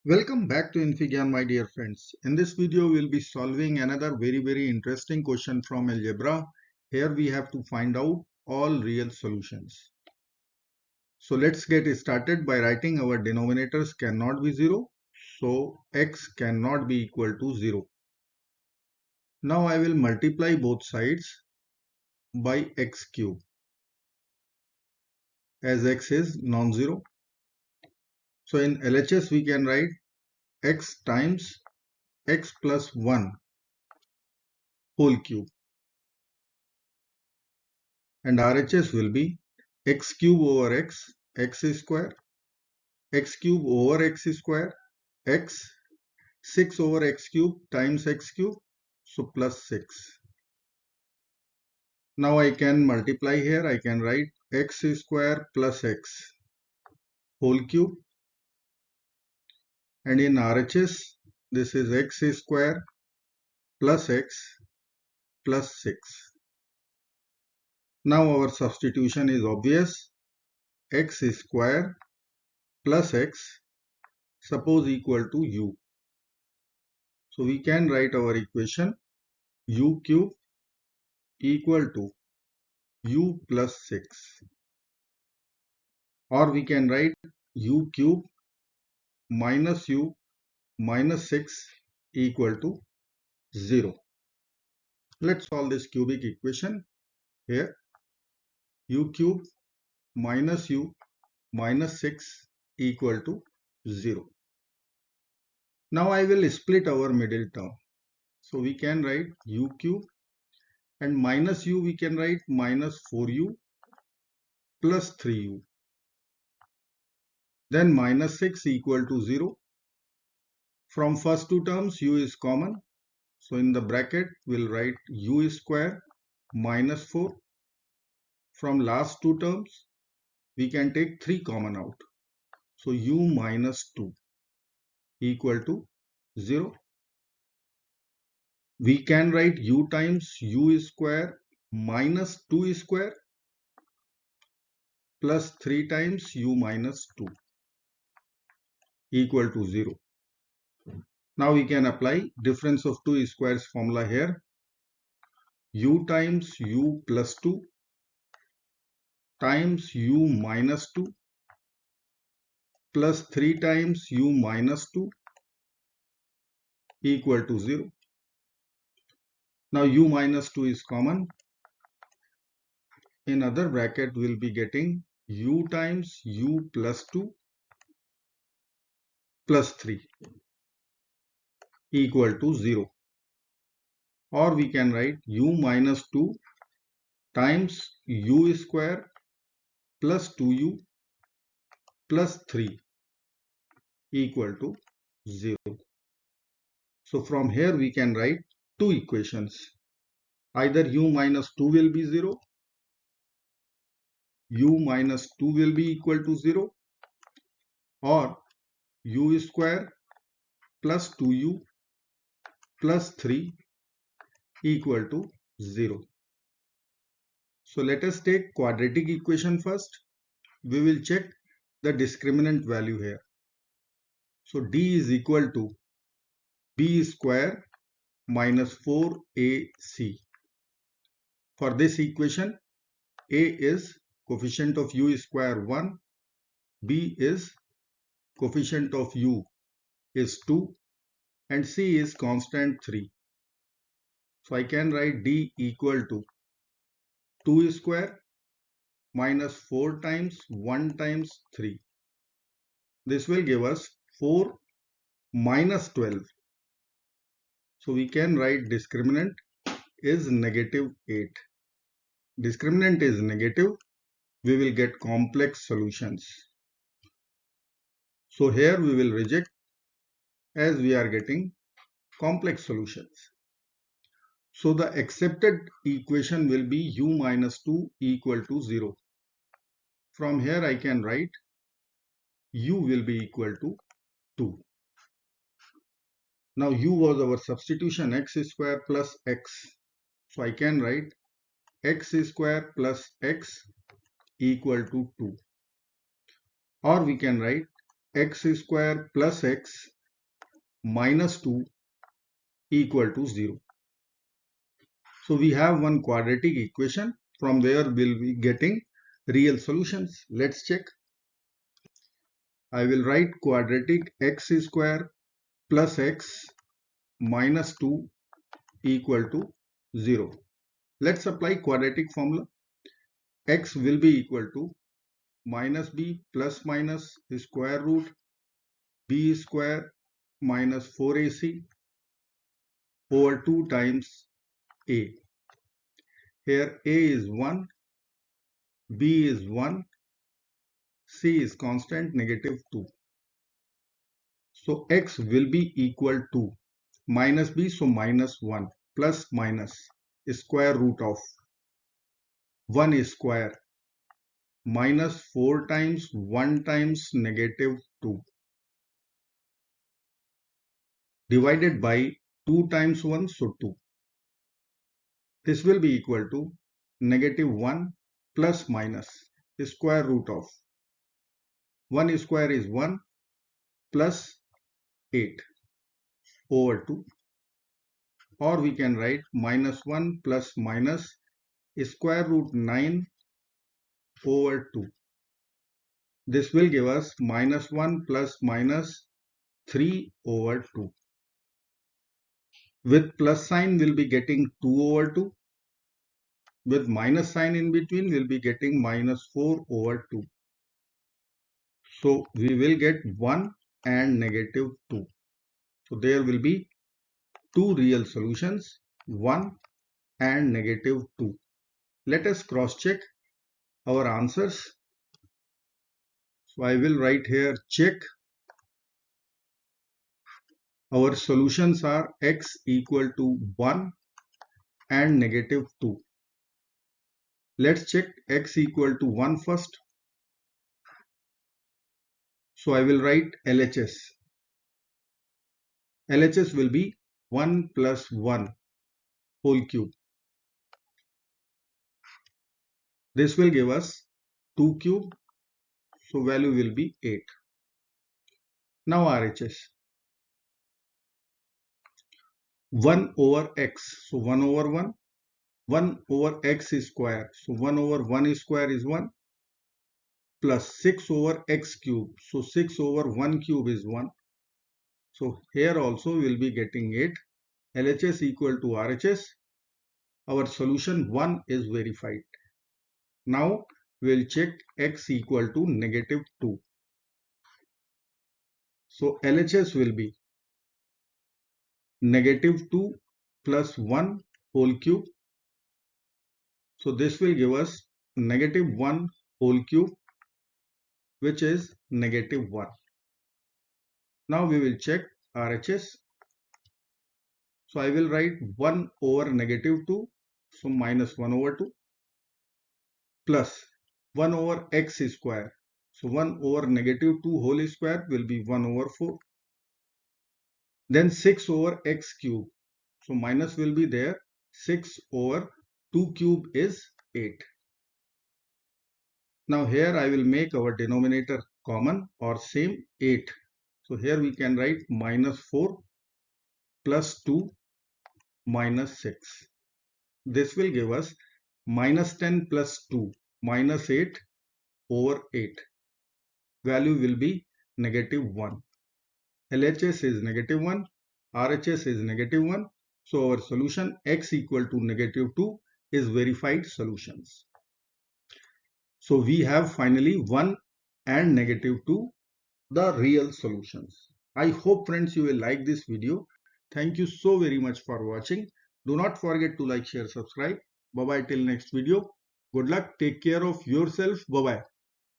Welcome back to InfyGyan, my dear friends. In this video, we'll be solving another very interesting question from algebra. Here we have to find out all real solutions. So let's get started by writing our denominators cannot be 0. So x cannot be equal to 0. Now I will multiply both sides by x cube as x is non-zero. So in LHS we can write x times x plus 1 whole cube. And RHS will be x cube over x square, x cube over x square, x, 6 over x cube times x cube, so plus 6. Now I can multiply here, I can write x square plus x whole cube, and in RHS this is x square plus x plus 6. Now our substitution is obvious, x square plus x suppose equal to u. So we can write our equation u cube equal to u plus 6, or we can write u cube minus u minus 6 equal to 0. Let's solve this cubic equation. Here u cube minus u minus 6 equal to 0. Now I will split our middle term. So we can write u cube, and minus u we can write minus 4u plus 3u. Then minus 6 equal to 0. From first two terms u is common. So in the bracket we'll write u square minus 4. From last two terms we can take 3 common out. So u minus 2 equal to 0. We can write u times u square minus 2 square plus 3 times u minus 2 equal to 0. Now we can apply difference of two squares formula here. U times u plus 2 times u minus 2 plus 3 times u minus 2 equal to 0. Now u minus 2 is common. In other bracket we will be getting u times u plus 2 plus 3 equal to 0. Or we can write u minus 2 times u square plus 2u plus 3 equal to 0. So from here we can write two equations. Either u minus 2 will be 0, u minus 2 will be equal to 0, or u square plus 2u plus 3 equal to 0. So let us take quadratic equation first. We will check the discriminant value here. So d is equal to b square minus 4ac. For this equation, a is coefficient of u square 1, b is coefficient of u is 2, and c is constant 3. So I can write d equal to 2 square minus 4 times 1 times 3. This will give us 4 minus 12. So we can write discriminant is negative 8. Discriminant is negative, we will get complex solutions. So here we will reject as we are getting complex solutions. So the accepted equation will be u minus 2 equal to 0. From here I can write u will be equal to 2. Now u was our substitution, x square plus x. So I can write x square plus x equal to 2. Or we can write x square plus x minus 2 equal to 0. So we have one quadratic equation. From there we'll be getting real solutions. Let's check. I will write quadratic x square plus x minus 2 equal to 0. Let's apply quadratic formula. X will be equal to minus b plus minus square root b square minus 4ac over 2 times a. Here a is 1, b is 1, c is constant negative 2. So x will be equal to minus b, so minus 1 plus minus square root of 1 square minus 4 times 1 times negative 2 divided by 2 times 1, so 2. This will be equal to negative 1 plus minus square root of 1 square is 1 plus 8 over 2, or we can write minus 1 plus minus square root 9 over 2. This will give us minus 1 plus minus 3 over 2. With plus sign we'll be getting 2 over 2. With minus sign in between we'll be getting minus 4 over 2. So we will get 1 and negative 2. So there will be two real solutions, 1 and negative 2. Let us cross check our answers. So I will write here check. Our solutions are x equal to 1 and negative 2. Let's check x equal to 1 first. So I will write LHS. LHS will be 1 plus 1 whole cube. This will give us 2 cube. So value will be 8. Now RHS. 1 over x. So 1 over 1. 1 over x square. So 1 over 1 square is 1. Plus 6 over x cube. So 6 over 1 cube is 1. So here also we will be getting 8. LHS equal to RHS. Our solution 1 is verified. Now we will check x equal to negative 2. So LHS will be negative 2 plus 1 whole cube. So this will give us negative 1 whole cube, which is negative 1. Now we will check RHS. So I will write 1 over negative 2, so minus 1 over 2, plus 1 over x square. So 1 over negative 2 whole square will be 1 over 4. Then 6 over x cube. So minus will be there. 6 over 2 cube is 8. Now here I will make our denominator common or same 8. So here we can write minus 4 plus 2 minus 6. This will give us minus 10 plus 2 minus 8 over 8. Value will be negative 1. LHS is negative 1. RHS is negative 1. So our solution x equal to negative 2 is verified solutions. So we have finally 1 and negative 2, the real solutions. I hope friends you will like this video. Thank you so very much for watching. Do not forget to like, share, subscribe. Bye bye till next video. Good luck. Take care of yourself. Bye bye.